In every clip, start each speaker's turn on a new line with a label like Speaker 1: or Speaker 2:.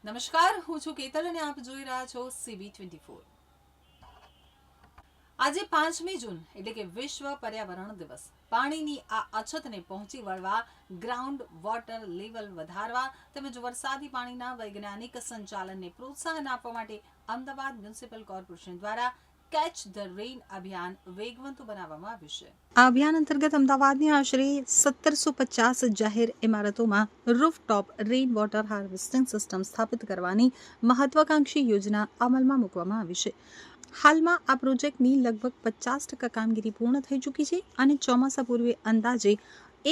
Speaker 1: નમસ્કાર, હું છું કેતલ અને આપ જોઈ રહ્યા છો CB24। આજે 5મી જૂન એટલે કે વિશ્વ પર્યાવરણ દિવસ। પાણીની આ અછતને પહોંચી વળવા, ગ્રાઉન્ડ વોટર લેવલ વધારવા તેમજ વરસાદી પાણીના વૈજ્ઞાનિક સંચાલનને પ્રોત્સાહન આપવા માટે અમદાવાદ મ્યુનિસિપલ કોર્પોરેશન દ્વારા કેચ ધ રેઇન અભિયાન વેગવંતુ બનાવવામાં આવ્યું છે। આ અભિયાન અંતર્ગત અમદાવાદની આશરે 1750 જાહેર ઇમારતોમાં rooftop rain water harvesting system સ્થાપિત કરવાની મહત્વાકાંક્ષી યોજના અમલમાં મૂકવામાં આવી છે। હાલમાં આ પ્રોજેક્ટની લગભગ 50% કામગીરી પૂર્ણ થઈ ચૂકી છે અને ચોમાસા પૂર્વે અંદાજે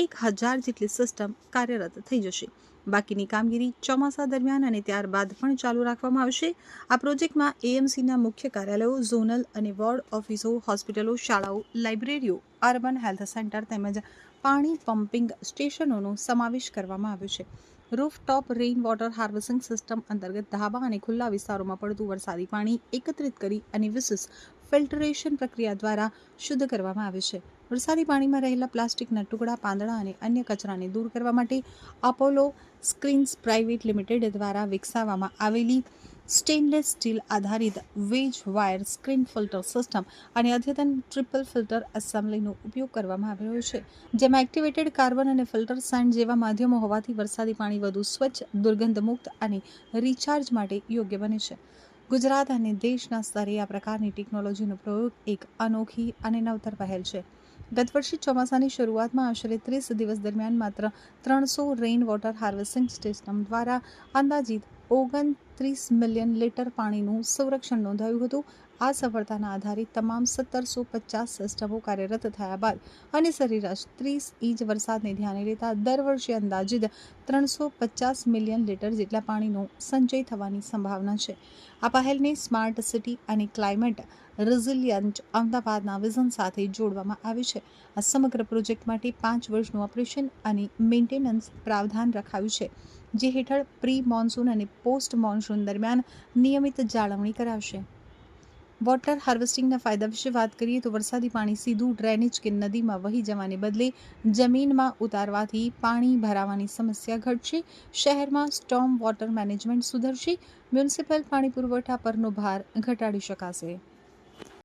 Speaker 1: 1000 જેટલી સિસ્ટમ કાર્યરત થઈ જશે। બાકીની કામગીરી ચોમાસા દરમિયાન અને ત્યારબાદ પણ ચાલુ રાખવામાં આવશે। આ પ્રોજેક્ટમાં એએમસીના મુખ્ય કાર્યાલયો, ઝોનલ અને વોર્ડ ઓફિસો, હોસ્પિટલો, શાળાઓ, લાઇબ્રેરીઓ, અર્બન હેલ્થ સેન્ટર તેમજ પાણી પમ્પિંગ સ્ટેશનોનો સમાવેશ કરવામાં આવ્યો છે। Rooftop rain water harvesting system અંતર્ગત ધાબા અને ખુલ્લા વિસ્તારોમાં પડતું વરસાદી પાણી એકત્રિત કરી અને વિશેષ ફિલ્ટરેશન પ્રક્રિયા દ્વારા શુદ્ધ કરવામાં આવે છે। વરસાદી પાણીમાં રહેલા પ્લાસ્ટિકના ટુકડા, પાંદડા અને અન્ય કચરાને દૂર કરવા માટે અપોલો સ્ક્રીન્સ પ્રાઇવેટ લિમિટેડ દ્વારા વિકસાવવામાં આવેલી સ્ટેનલેસ સ્ટીલ આધારિત veg wire screen filter system અને અદ્યતન ટ્રિપલ ફિલ્ટર એસેમ્બલીનો ઉપયોગ કરવામાં આવી રહ્યો છે, જેમાં એક્ટિવેટેડ કાર્બન અને ફિલ્ટર સેન્ડ જેવા માધ્યમો હોવાથી વરસાદી પાણી વધુ સ્વચ્છ, દુર્ગંધમુક્ત અને રિચાર્જ માટે યોગ્ય બને છે। ગુજરાત અને દેશના સ્તરે આ પ્રકારની ટેકનોલોજીનો પ્રયોગ એક અનોખી અને નવતર પહેલ છે। ગત વર્ષે ચોમાસાની શરૂઆતમાં આશરે 30 દિવસ દરમિયાન માત્ર 300 રેઇન વોટર હાર્વેસ્ટિંગ સિસ્ટમ દ્વારા અંદાજિત 29 મિલિયન લીટર પાણીનું સંરક્ષણ નોંધાયું હતું। આ સફળતાના આધારે તમામ 1750 સિસ્ટમો કાર્યરત થયા બાદ અને સરેરાશ 30 ઇંચ વરસાદને ધ્યાને લેતા દર વર્ષે અંદાજિત 350 મિલિયન લીટર જેટલા પાણીનો સંચય થવાની સંભાવના છે। આ પહેલને સ્માર્ટ સિટી અને ક્લાઇમેટ રેઝિલિયન્ટ અમદાવાદના વિઝન સાથે જોડવામાં આવી છે। આ સમગ્ર પ્રોજેક્ટ માટે 5 વર્ષનું ઓપરેશન અને મેન્ટેનન્સ પ્રાવધાન રખાયું છે, જે હેઠળ પ્રી મોન્સૂન અને પોસ્ટ મોન્સૂન દરમિયાન નિયમિત જાળવણી કરાશે। વોટર હાર્વેસ્ટિંગના ફાયદા વિશે વાત કરીએ તો વરસાદી પાણી સીધું ડ્રેનેજ કે નદીમાં વહી જવાને બદલે જમીનમાં ઉતારવાથી પાણી ભરાવાની સમસ્યા ઘટશે, શહેરમાં સ્ટોર્મ વોટર મેનેજમેન્ટ સુધરશે, મ્યુનિસિપલ પાણી પુરવઠા પરનો ભાર ઘટાડી શકાશે।